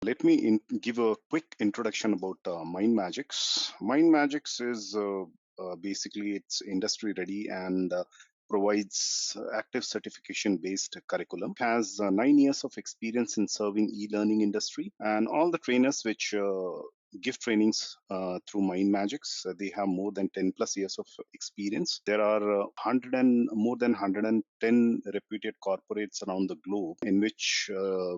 Let me give a quick introduction about MindMajix. MindMajix is basically it's industry ready and provides active certification based curriculum. Has 9 years of experience in serving e-learning industry, and all the trainers which give trainings through MindMajix, they have more than 10 plus years of experience. There are 100 and more than 110 reputed corporates around the globe in which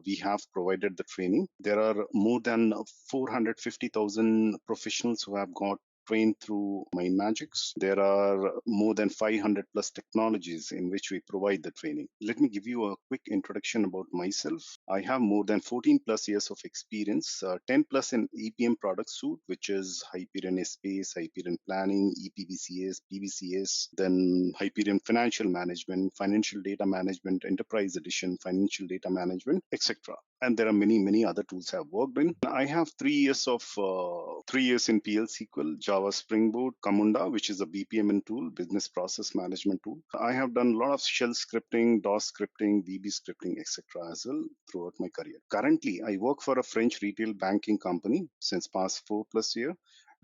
we have provided the training. There are more than 450,000 professionals who have got trained through MindMajix. There are more than 500 plus technologies in which we provide the training. Let me give you a quick introduction about myself. I have more than 14 plus years of experience, 10 plus in EPM product suite, which is Hyperion Space, Hyperion Planning, EPBCS, PBCS, then Hyperion Financial Management, Financial Data Management, Enterprise Edition, Financial Data Management, etc. And there are many other tools I've worked in. I have 3 years in PL SQL, Java Spring Boot, Camunda, which is a BPMN tool, business process management tool. I have done a lot of shell scripting, DOS scripting, VB scripting, etc. as well throughout my career. Currently, I work for a French retail banking company since past 4+ years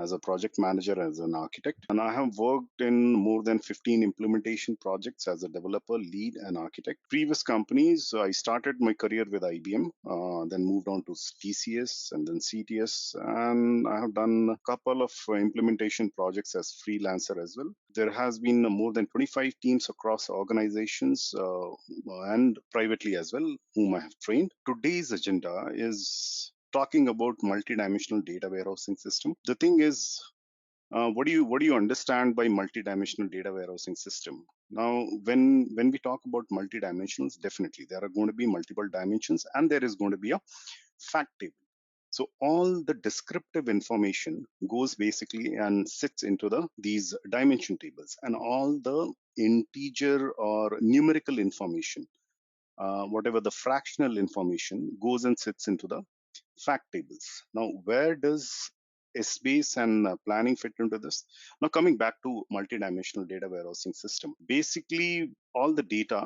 as a project manager, as an architect. And I have worked in more than 15 implementation projects as a developer, lead, and architect. Previous companies, I started my career with IBM, then moved on to TCS and then CTS. And I have done a couple of implementation projects as freelancer as well. There has been more than 25 teams across organizations and privately as well, whom I have trained. Today's agenda is talking about multidimensional data warehousing system. The thing is, what do you understand by multidimensional data warehousing system? Now, when we talk about multidimensionals, definitely there are going to be multiple dimensions, and there is going to be a fact table. So all the descriptive information goes basically and sits into these dimension tables, and all the integer or numerical information, whatever the fractional information, goes and sits into the fact tables. Now, where does SBase and planning fit into this? Now, coming back to multidimensional data warehousing system, basically all the data,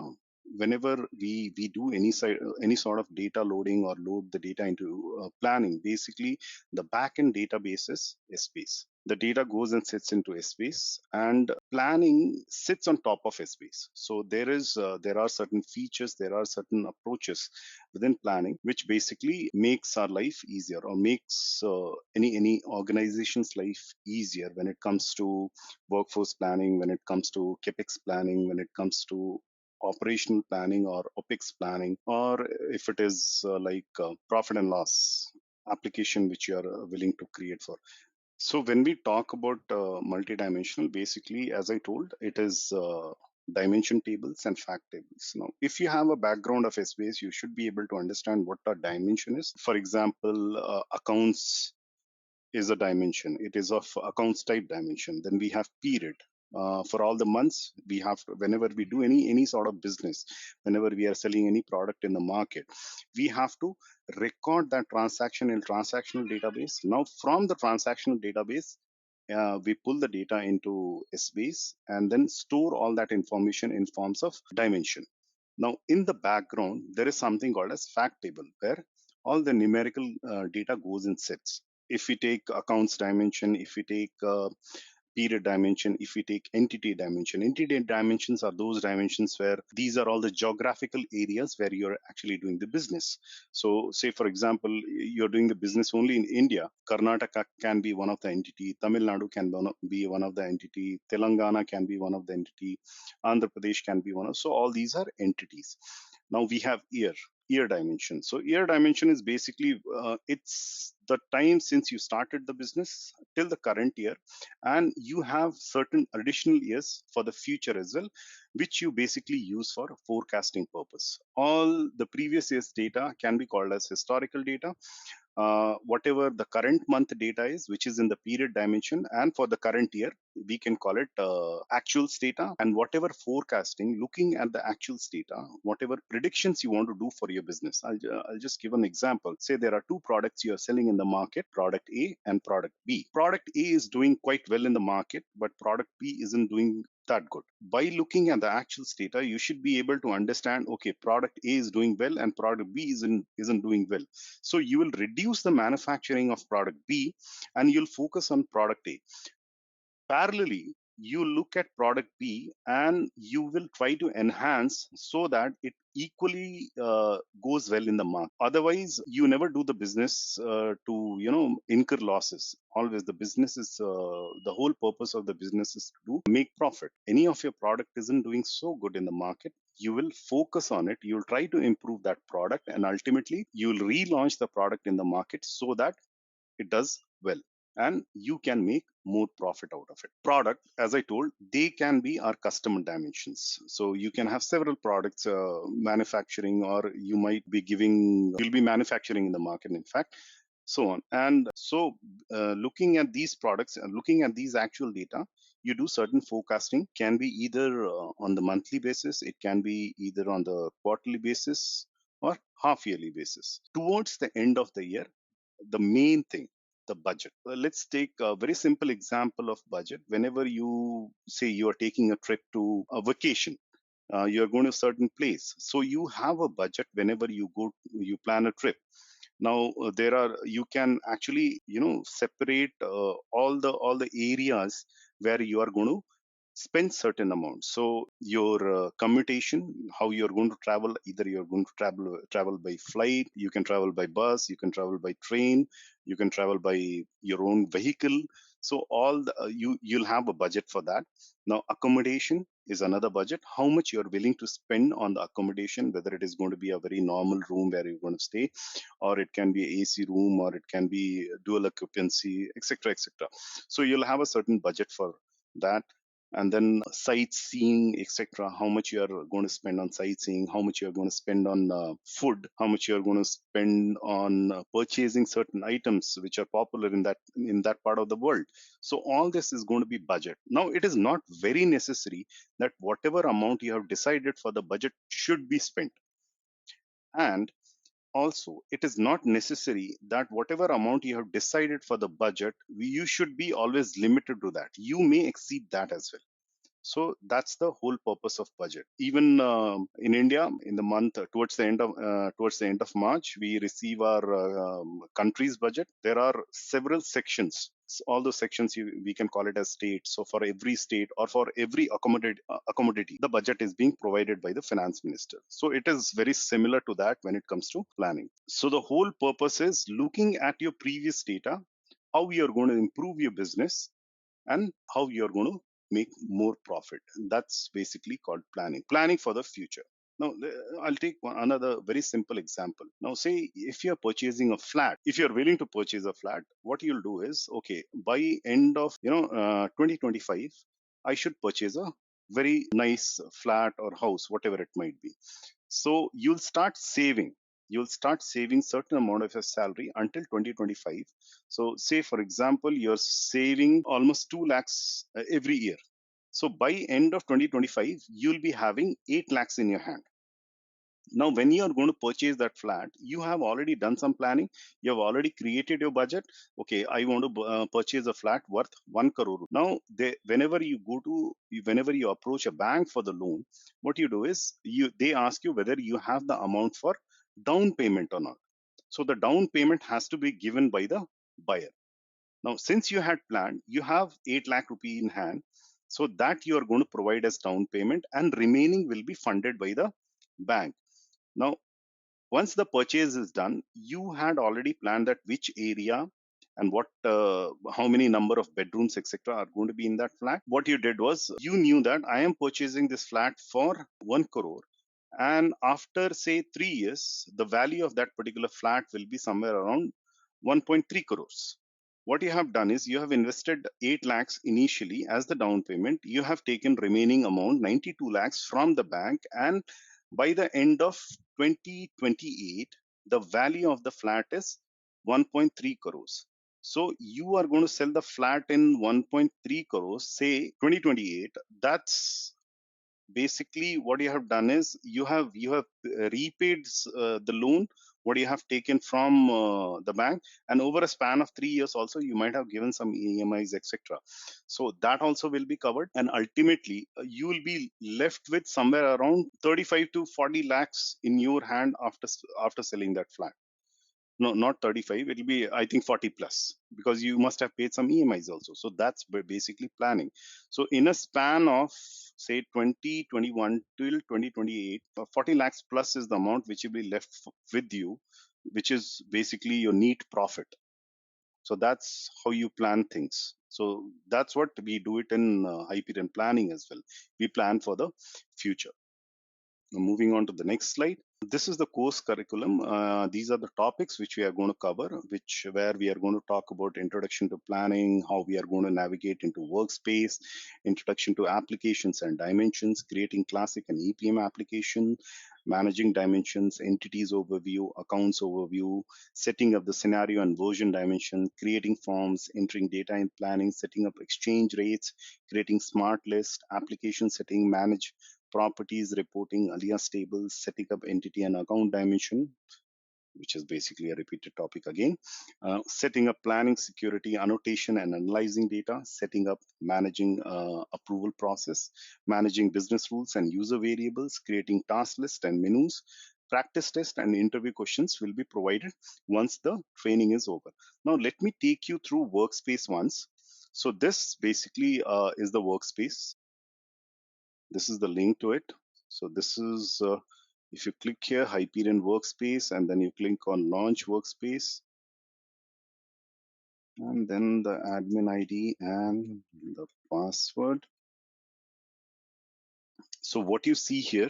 whenever we do any sort of data loading or load the data into planning, basically the backend database is SBase. The data goes and sits into SBase, and planning sits on top of SBase. So there are certain features, there are certain approaches within planning which basically makes our life easier, or makes any organization's life easier when it comes to workforce planning, when it comes to capex planning, when it comes to operational planning or opex planning, or if it is profit and loss application which you are willing to create for. So when we talk about multidimensional, basically, as I told, it is dimension tables and fact tables. Now, if you have a background of SBase, you should be able to understand what a dimension is. For example, accounts is a dimension. It is of accounts type dimension. Then we have period. For all the months, we have to, whenever we do any sort of business, whenever we are selling any product in the market, we have to record that transaction in transactional database. Now, from the transactional database, we pull the data into SBase and then store all that information in forms of dimension. Now, in the background, there is something called as fact table, where all the numerical data goes in sets. If we take accounts dimension, if we take period dimension, if we take entity dimensions are those dimensions where these are all the geographical areas where you're actually doing the business. So say, for example, you're doing the business only in India, Karnataka can be one of the entity, Tamil Nadu can be one of the entity, Telangana can be one of the entity, Andhra Pradesh can be one of, so all these are entities. Now we have year dimension. So year dimension is basically it's the time since you started the business till the current year, and you have certain additional years for the future as well, which you basically use for forecasting purpose. All the previous year's data can be called as historical data. Whatever the current month data is, which is in the period dimension, and for the current year, we can call it actual data, and whatever forecasting, looking at the actual data, whatever predictions you want to do for your business. I'll just give an example. Say there are two products you are selling in the market, product A and product B. Product A is doing quite well in the market, but product B isn't doing that good. By looking at the actual data, you should be able to understand, okay, product A is doing well and product B isn't doing well. So you will reduce the manufacturing of product B and you'll focus on product A. Parallelly, you look at product B and you will try to enhance so that it equally goes well in the market. Otherwise, you never do the business to incur losses. Always the business is the whole purpose of the business is to make profit. Any of your product isn't doing so good in the market, you will focus on it. You'll try to improve that product, and ultimately you'll relaunch the product in the market so that it does well and you can make more profit out of it. Product, as I told, they can be our customer dimensions. So you can have several products manufacturing, or you'll be manufacturing in the market, in fact, so on. And so looking at these products and looking at these actual data, you do certain forecasting. Can be either on the monthly basis, it can be either on the quarterly basis or half yearly basis. Towards the end of the year, the main thing, the budget. Let's take a very simple example of budget. Whenever you say you are taking a trip to a vacation, you're going to a certain place, so you have a budget. Whenever you plan a trip. Now there are you can actually separate all the areas where you are going to spend certain amounts. So your commutation, how you're going to travel, either you're going to travel by flight, you can travel by bus, you can travel by train, you can travel by your own vehicle. So all you'll have a budget for that. Now accommodation is another budget. How much you're willing to spend on the accommodation, whether it is going to be a very normal room where you're going to stay, or it can be AC room, or it can be dual occupancy, etc., etc. So you'll have a certain budget for that. And then sightseeing, etc., how much you are going to spend on sightseeing, how much you are going to spend on food, how much you are going to spend on purchasing certain items which are popular in that part of the world. So all this is going to be budget. Now it is not very necessary that whatever amount you have decided for the budget should be spent. And also, it is not necessary that whatever amount you have decided for the budget, you should be always limited to that. You may exceed that as well. So that's the whole purpose of budget. Even in India, in the month towards the end of March, we receive our country's budget. There are several sections. All those sections we can call it as states. So for every state or for every commodity, the budget is being provided by the finance minister. So it is very similar to that when it comes to planning. So the whole purpose is looking at your previous data, how you are going to improve your business, and how you're going to make more profit. That's basically called planning for the future. Now I'll take another very simple example. Now say if you're purchasing a flat, if you're willing to purchase a flat, what you'll do is, okay, by end of 2025, I should purchase a very nice flat or house, whatever it might be. So you'll start saving certain amount of your salary until 2025. So say for example you're saving almost 2 lakhs every year. So by end of 2025 you'll be having 8 lakhs in your hand. Now when you are going to purchase that flat, you have already done some planning, you have already created your budget. Okay, I want to purchase a flat worth 1 crore. Now whenever you approach a bank for the loan, what you do is they ask you whether you have the amount for down payment or not. So the down payment has to be given by the buyer. Now since you had planned, you have 8 lakh rupee in hand, so that you are going to provide as down payment, and remaining will be funded by the bank. Now once the purchase is done, you had already planned that which area and how many number of bedrooms, etc., are going to be in that flat. What you did was you knew that I am purchasing this flat for 1 crore, and after say 3 years the value of that particular flat will be somewhere around 1.3 crores. What you have done is you have invested 8 lakhs initially as the down payment. You have taken remaining amount 92 lakhs from the bank, and by the end of 2028 the value of the flat is 1.3 crores. So you are going to sell the flat in 1.3 crores, say 2028. That's basically what you have done is you have repaid the loan what you have taken from the bank, and over a span of 3 years also you might have given some EMIs, etc. So that also will be covered, and ultimately you will be left with somewhere around 35 to 40 lakhs in your hand after selling that flat. No, not 35, it'll be I think 40 plus, because you must have paid some EMIs also. So that's basically planning. So in a span of say 2021 till 2028, 40 lakhs plus is the amount which will be left with you, which is basically your neat profit. So that's how you plan things. So that's what we do it in Hyperion planning as well. We plan for the future. Now, moving on to the next slide. This is the course curriculum. These are the topics which we are going to cover, where we are going to talk about introduction to planning, how we are going to navigate into workspace, introduction to applications and dimensions, creating classic and EPM application, managing dimensions, entities overview, accounts overview, setting up the scenario and version dimension, creating forms, entering data in planning, setting up exchange rates, creating smart list, application setting, manage properties, reporting, alias tables, setting up entity and account dimension, which is basically a repeated topic again, setting up planning, security, annotation, and analyzing data, setting up, managing approval process, managing business rules and user variables, creating task list and menus. Practice test and interview questions will be provided once the training is over. Now, let me take you through workspace once. So this basically is the workspace. This is the link to it. So this is, if you click here, Hyperion Workspace, and then you click on Launch Workspace, and then the admin ID and the password. So what you see here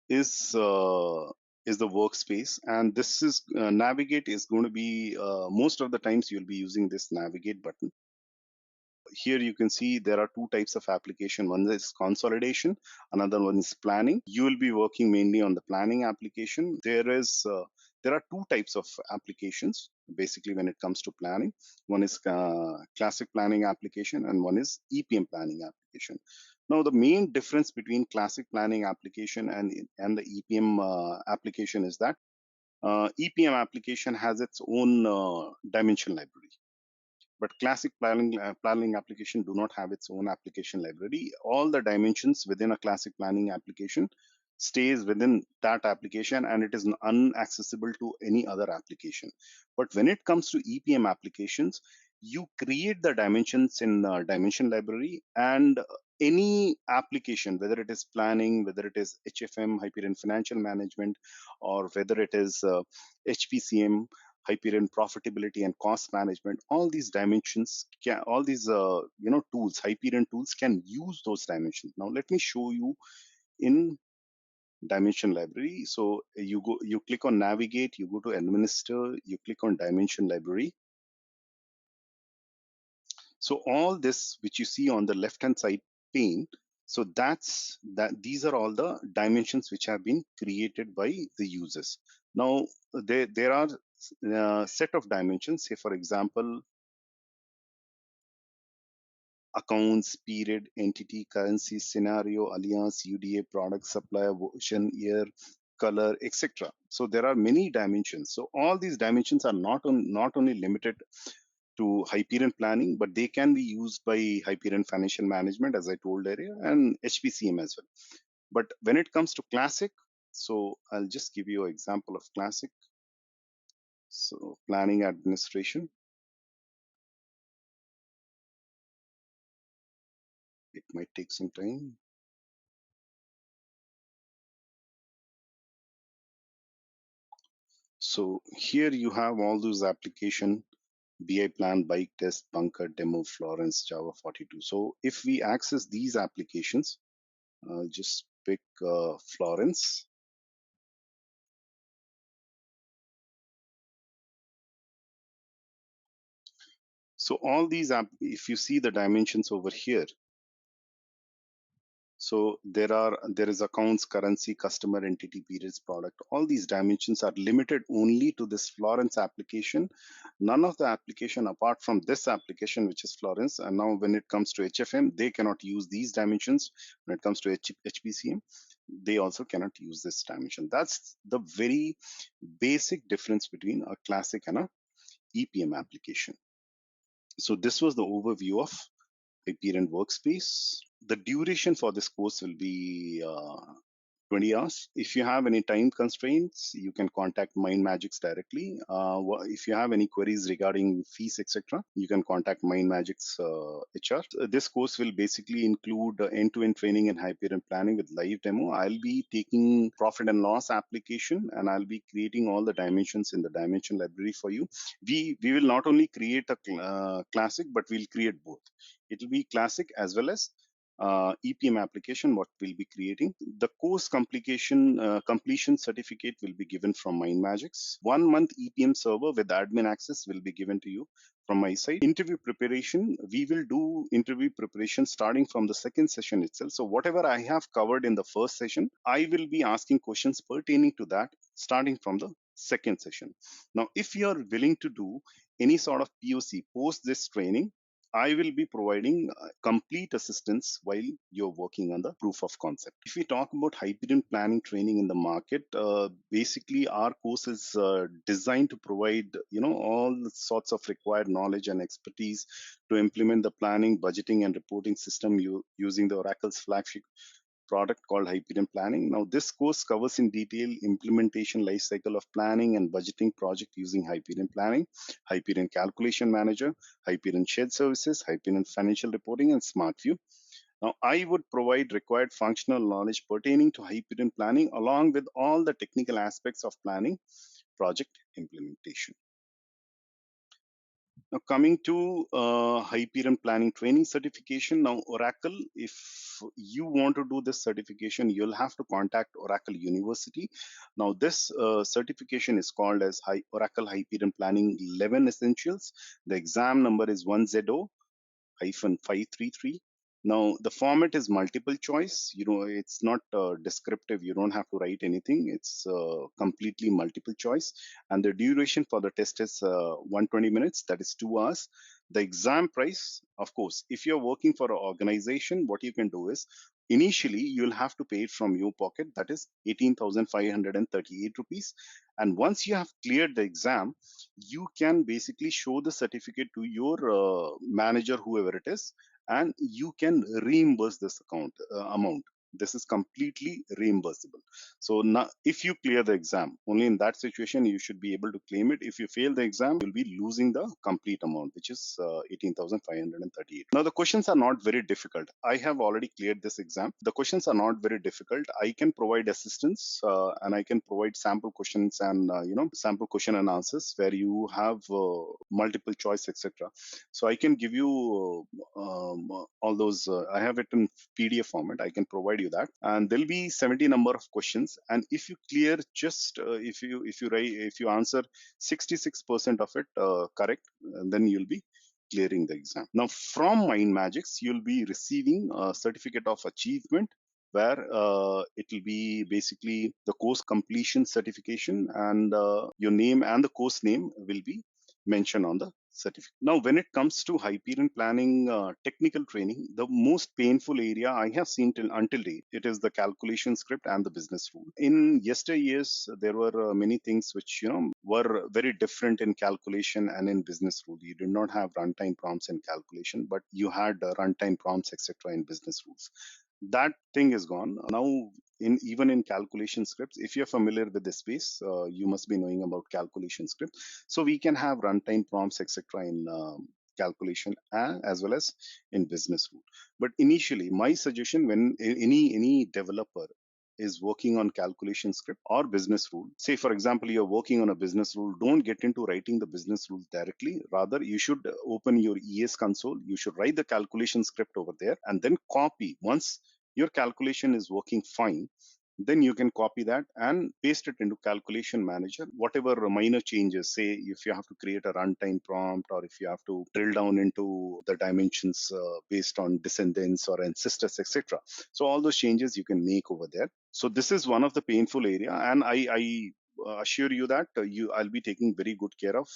is the workspace, and this is navigate is going to be most of the times you'll be using this navigate button. Here you can see there are two types of application. One is consolidation, another one is planning. You will be working mainly on the planning application. There are two types of applications basically when it comes to planning. One is classic planning application, and one is EPM planning application. Now the main difference between classic planning application and the EPM application is that EPM application has its own dimension library, but classic planning application do not have its own application library. All the dimensions within a classic planning application stays within that application, and it is unaccessible to any other application. But when it comes to EPM applications, you create the dimensions in dimension library, and any application, whether it is planning, whether it is HFM, Hyperion Financial Management, or whether it is HPCM, Hyperion profitability and cost management, all these dimensions all these tools, Hyperion tools, can use those dimensions. Now let me show you in dimension library. So you click on navigate, you go to administer, you click on dimension library. So all this which you see on the left hand side pane, so these are all the dimensions which have been created by the users. Now there are set of dimensions. Say for example, accounts, period, entity, currency, scenario, alliance, UDA, product, supplier, version, year, color, etc. So there are many dimensions. So all these dimensions are not only limited to Hyperion planning, but they can be used by Hyperion financial management, as I told earlier, and HPCM as well. But when it comes to classic, so I'll just give you an example of classic. So planning administration, it might take some time. So here you have all those application: BI plan, bike test, bunker, demo, Florence, Java 42. So if we access these applications, just pick Florence. So all these if you see the dimensions over here, So there is accounts, currency, customer, entity, periods, product. All these dimensions are limited only to this Florence application. None of the application apart from this application, which is Florence. And now when it comes to HFM, they cannot use these dimensions. When it comes to HPCM, they also cannot use this dimension. That's the very basic difference between a classic and a EPM application. So this was the overview of Hyperion Workspace. The duration for this course will be 20 hours. If you have any time constraints, you can contact MindMajix directly. If you have any queries regarding fees, etc., you can contact MindMajix HR. This course will basically include end-to-end training in Hyperion Planning with live demo. I'll be taking profit and loss application, and I'll be creating all the dimensions in the dimension library for you. We will not only create a classic, but we'll create both. It will be classic as well as EPM application what we'll be creating. The course completion certificate will be given from MindMajix. 1 month EPM server with admin access will be given to you from my side. Interview preparation, we will do interview preparation starting from the second session itself. So whatever I have covered in the first session, I will be asking questions pertaining to that starting from the second session. Now, if you are willing to do any sort of POC post this training, I will be providing complete assistance while you're working on the proof of concept. If we talk about Hyperion Planning Training in the market, basically our course is designed to provide, all sorts of required knowledge and expertise to implement the planning, budgeting, and reporting system using the Oracle's flagship product called Hyperion Planning. Now, this course covers in detail implementation lifecycle of planning and budgeting project using Hyperion Planning, Hyperion Calculation Manager, Hyperion Shared Services, Hyperion Financial Reporting, and SmartView. Now, I would provide required functional knowledge pertaining to Hyperion Planning along with all the technical aspects of planning project implementation. Now, coming to Hyperion Planning Training certification. Now, Oracle, if you want to do this certification, you'll have to contact Oracle University. Now, this certification is called as Oracle Hyperion Planning 11 Essentials. The exam number is 10-533. Now, the format is multiple choice. It's not descriptive. You don't have to write anything. It's completely multiple choice. And the duration for the test is 120 minutes. That is 2 hours. The exam price, of course, if you're working for an organization, what you can do is initially you'll have to pay it from your pocket. That is 18,538 rupees. And once you have cleared the exam, you can basically show the certificate to your manager, whoever it is, and you can reimburse this amount. This is completely reimbursable. So now, if you clear the exam, only in that situation you should be able to claim it. If you fail the exam, you'll be losing the complete amount, which is 18,538. Now, the questions are not very difficult. I have already cleared this exam. The questions are not very difficult. I can provide assistance and I can provide sample questions and sample question and answers where you have multiple choice, etc. So I can give you all those. I have it in PDF format. I can provide you that, and there'll be 70 number of questions. And if you clear just if you answer 66% of it correct, then you'll be clearing the exam. Now, from MindMajix, you'll be receiving a certificate of achievement where it will be basically the course completion certification, and your name and the course name will be mentioned on the certificate. Now, when it comes to Hyperion Planning technical training, the most painful area I have seen until date, it is the calculation script and the business rule. In yesteryears, there were many things which were very different in calculation and in business rule. You did not have runtime prompts in calculation, but you had runtime prompts, etc., in business rules. That thing is gone now. Even in calculation scripts, if you're familiar with this space, you must be knowing about calculation script. So we can have runtime prompts, etc., in calculation as well as in business rule. But initially, my suggestion, when any developer is working on calculation script or business rule, say for example you're working on a business rule, don't get into writing the business rules directly. Rather, you should open your ES console, you should write the calculation script over there, and then copy. Once your calculation is working fine, Then you can copy that and paste it into calculation manager. Whatever minor changes, say if you have to create a runtime prompt, or if you have to drill down into the dimensions based on descendants or ancestors, etc. So all those changes you can make over there. So this is one of the painful area, and I assure you that I'll be taking very good care of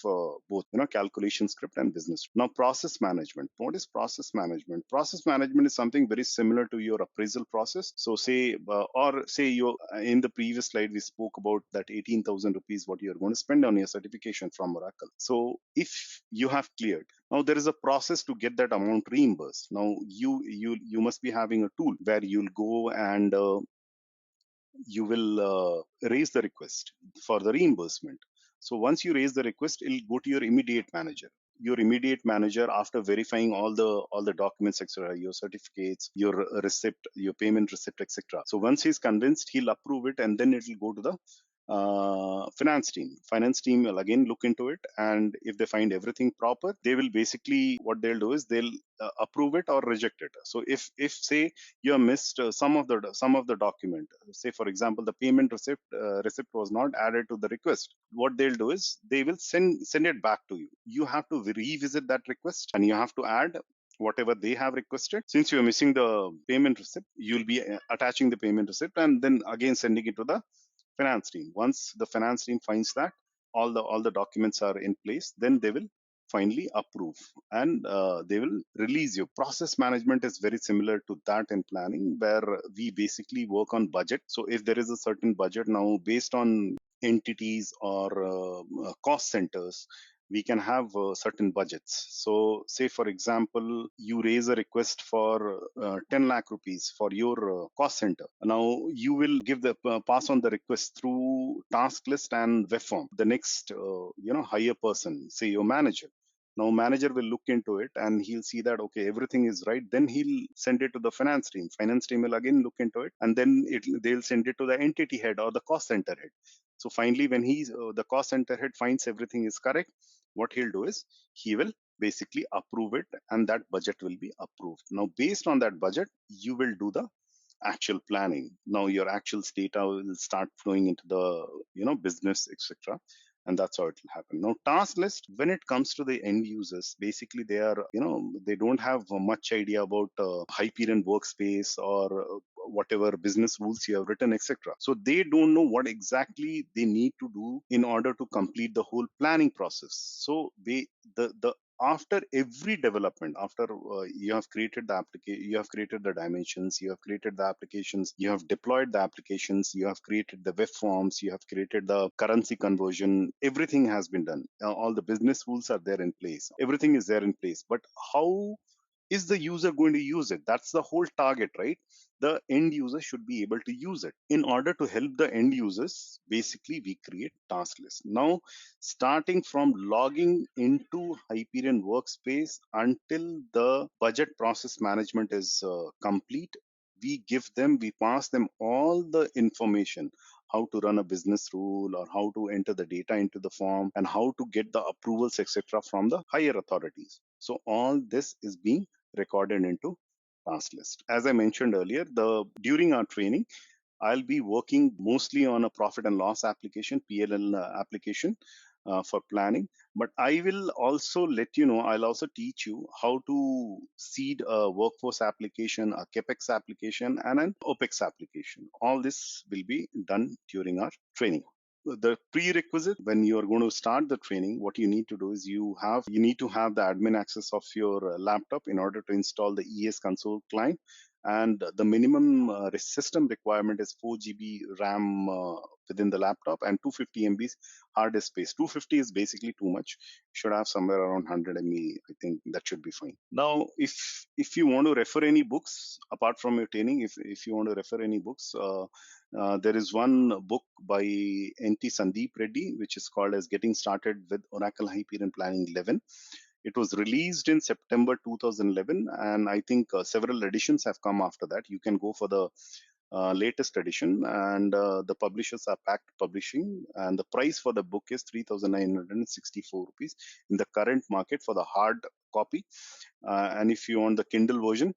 both, calculation script and business. Now, process management. What is process management? Process management is something very similar to your appraisal process. So say, or say you in the previous slide we spoke about that 18,000 rupees what you're going to spend on your certification from Oracle. So if you have cleared, now there is a process to get that amount reimbursed. Now you must be having a tool where you'll go and you will raise the request for the reimbursement. So once you raise the request, it'll go to your immediate manager. Your immediate manager, after verifying all the documents, etc., your certificates, your receipt, your payment receipt, etc. So once he's convinced, he'll approve it, and then it'll go to the finance team. Finance team will again look into it, and if they find everything proper, they will basically, what they'll do is they'll approve it or reject it. So if say you have missed some of the document, say for example the payment receipt was not added to the request, what they'll do is they will send it back to you. You have to revisit that request, and you have to add whatever they have requested. Since you're missing the payment receipt, you'll be attaching the payment receipt and then again sending it to the finance team. Once the finance team finds that all the documents are in place, then they will finally approve, and they will release you. Process management is very similar to that in planning, where we basically work on budget. So if there is a certain budget, now based on entities or cost centers, we can have certain budgets. So say for example you raise a request for 10 lakh rupees for your cost center. Now you will give the pass on the request through task list and web form. The next higher person, say your manager, now manager will look into it and he'll see that okay, everything is right. Then he'll send it to the finance team. Finance team will again look into it, and then they'll send it to the entity head or the cost center head. So finally, when the cost center head finds everything is correct, what he'll do is he will basically approve it, and that budget will be approved. Now based on that budget, you will do the actual planning. Now your actual data will start flowing into the business, etc., and that's how it will happen. Now task list, when it comes to the end users, basically they are they don't have much idea about Hyperion workspace or whatever business rules you have written, etc. So they don't know what exactly they need to do in order to complete the whole planning process. So the after every development, after you have created the application, you have created the dimensions, you have created the applications, you have deployed the applications, you have created the web forms, you have created the currency conversion, everything has been done. All the business rules are there in place, everything is there in place. But how is the user going to use it? That's the whole target, right? The end user should be able to use it. In order to help the end users, basically we create task lists. Now starting from logging into Hyperion workspace until the budget process management is complete, we pass them all the information, how to run a business rule, or how to enter the data into the form, and how to get the approvals, etc., from the higher authorities. So all this is being recorded into task list. As I mentioned earlier, the during our training, I'll be working mostly on a profit and loss application, PLL application for planning. But I will also let you know, I'll also teach you how to seed a workforce application, a CapEx application, and an OpEx application. All this will be done during our training. The prerequisite when you are going to start the training, what you need to do is you need to have the admin access of your laptop in order to install the ES console client. And the minimum system requirement is 4 GB RAM within the laptop and 250 MB hard disk space. 250 is basically too much. You should have somewhere around 100 MB. I think that should be fine. Now if you want to refer any books apart from your training, if you want to refer any books, there is one book by NT Sandeep Reddy, which is called as Getting Started with Oracle Hyperion Planning 11. It was released in September 2011, and I think several editions have come after that. You can go for the latest edition, and the publishers are Pact Publishing, and the price for the book is 3,964 rupees in the current market for the hard copy. And if you want the Kindle version,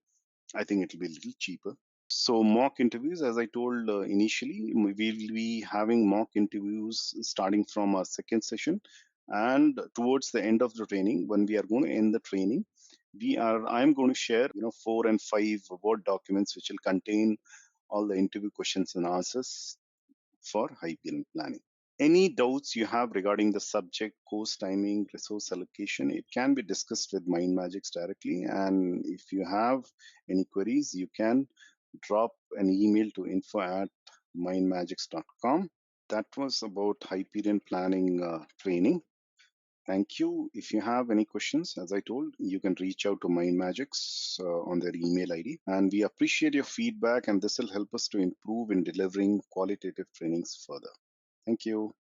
I think it will be a little cheaper. So mock interviews, as I told initially, we'll be having mock interviews starting from our second session, and towards the end of the training, when we are going to end the training, I'm going to share 4 and 5 Word documents which will contain all the interview questions and answers for Hyperion planning. Any doubts you have regarding the subject, course timing, resource allocation, it can be discussed with MindMajix directly. And if you have any queries, you can drop an email to info@mindmagix.com. That was about Hyperion planning training. Thank you. If you have any questions, as I told, you can reach out to MindMajix on their email ID. And we appreciate your feedback, and this will help us to improve in delivering qualitative trainings further. Thank you.